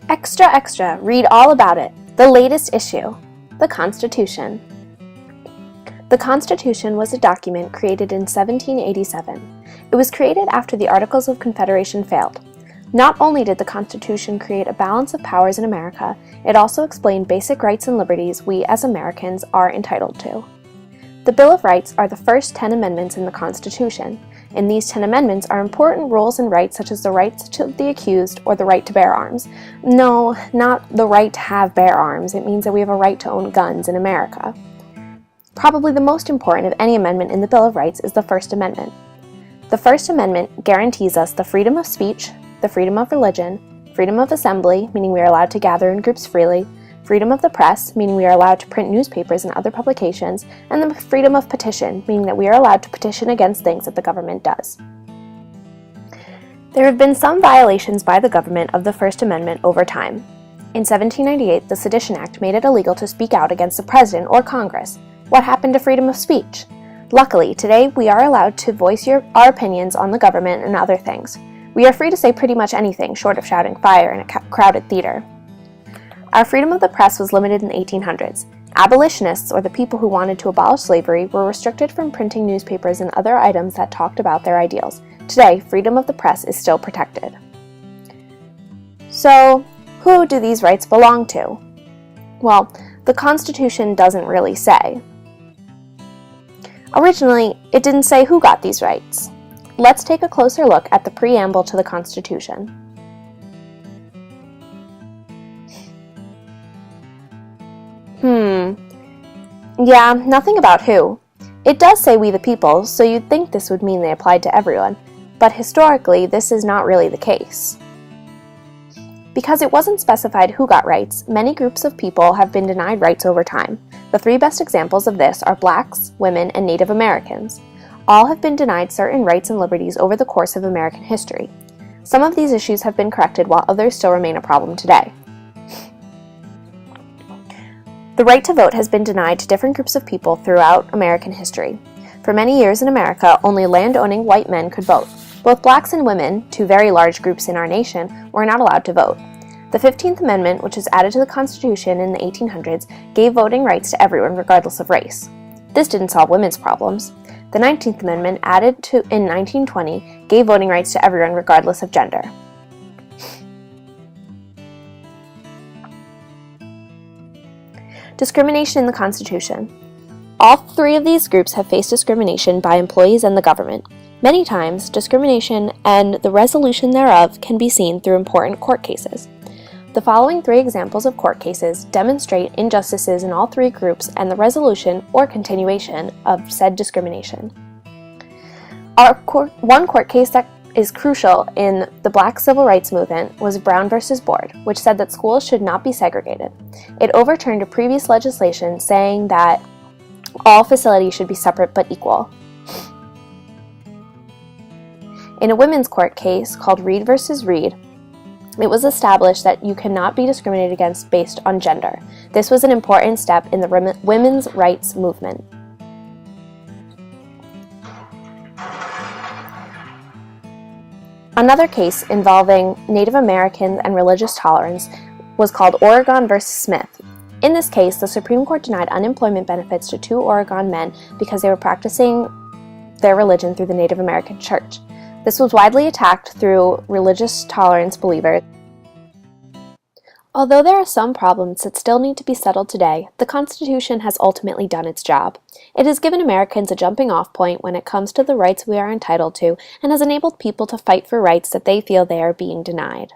Extra, extra, read all about it. The latest issue, the Constitution. The Constitution was a document created in 1787. It was created after the Articles of Confederation failed. Not only did the Constitution create a balance of powers in America, it also explained basic rights and liberties we as Americans are entitled to. The Bill of Rights are the first 10 amendments in the Constitution. In these 10 amendments are important rules and rights such as the rights to the accused or the right to bear arms. No, not the right to have bear arms. It means that we have a right to own guns in America. Probably the most important of any amendment in the Bill of Rights is the First Amendment. The First Amendment guarantees us the freedom of speech, the freedom of religion, freedom of assembly, meaning we are allowed to gather in groups freely, freedom of the press, meaning we are allowed to print newspapers and other publications, and the freedom of petition, meaning that we are allowed to petition against things that the government does. There have been some violations by the government of the First Amendment over time. In 1798, the Sedition Act made it illegal to speak out against the president or Congress. What happened to freedom of speech? Luckily, today we are allowed to voice our opinions on the government and other things. We are free to say pretty much anything short of shouting fire in a crowded theater. Our freedom of the press was limited in the 1800s. Abolitionists, or the people who wanted to abolish slavery, were restricted from printing newspapers and other items that talked about their ideals. Today, freedom of the press is still protected. So, who do these rights belong to? Well, the Constitution doesn't really say. Originally, it didn't say who got these rights. Let's take a closer look at the preamble to the Constitution. Yeah, nothing about who. It does say we the people, so you'd think this would mean they applied to everyone, but historically this is not really the case. Because it wasn't specified who got rights, many groups of people have been denied rights over time. The three best examples of this are blacks, women, and Native Americans. All have been denied certain rights and liberties over the course of American history. Some of these issues have been corrected while others still remain a problem today. The right to vote has been denied to different groups of people throughout American history. For many years in America, only land-owning white men could vote. Both blacks and women, two very large groups in our nation, were not allowed to vote. The 15th Amendment, which was added to the Constitution in the 1800s, gave voting rights to everyone regardless of race. This didn't solve women's problems. The 19th Amendment, added in 1920, gave voting rights to everyone regardless of gender. Discrimination in the Constitution. All three of these groups have faced discrimination by employees and the government. Many times, discrimination and the resolution thereof can be seen through important court cases. The following three examples of court cases demonstrate injustices in all three groups and the resolution or continuation of said discrimination. One court case that is crucial in the Black Civil Rights Movement was Brown v. Board, which said that schools should not be segregated. It overturned a previous legislation saying that all facilities should be separate but equal. In a women's court case called Reed v. Reed, it was established that you cannot be discriminated against based on gender. This was an important step in the women's rights movement. Another case involving Native Americans and religious tolerance was called Oregon v. Smith. In this case, the Supreme Court denied unemployment benefits to two Oregon men because they were practicing their religion through the Native American church. This was widely attacked through religious tolerance believers. Although there are some problems that still need to be settled today, the Constitution has ultimately done its job. It has given Americans a jumping-off point when it comes to the rights we are entitled to and has enabled people to fight for rights that they feel they are being denied.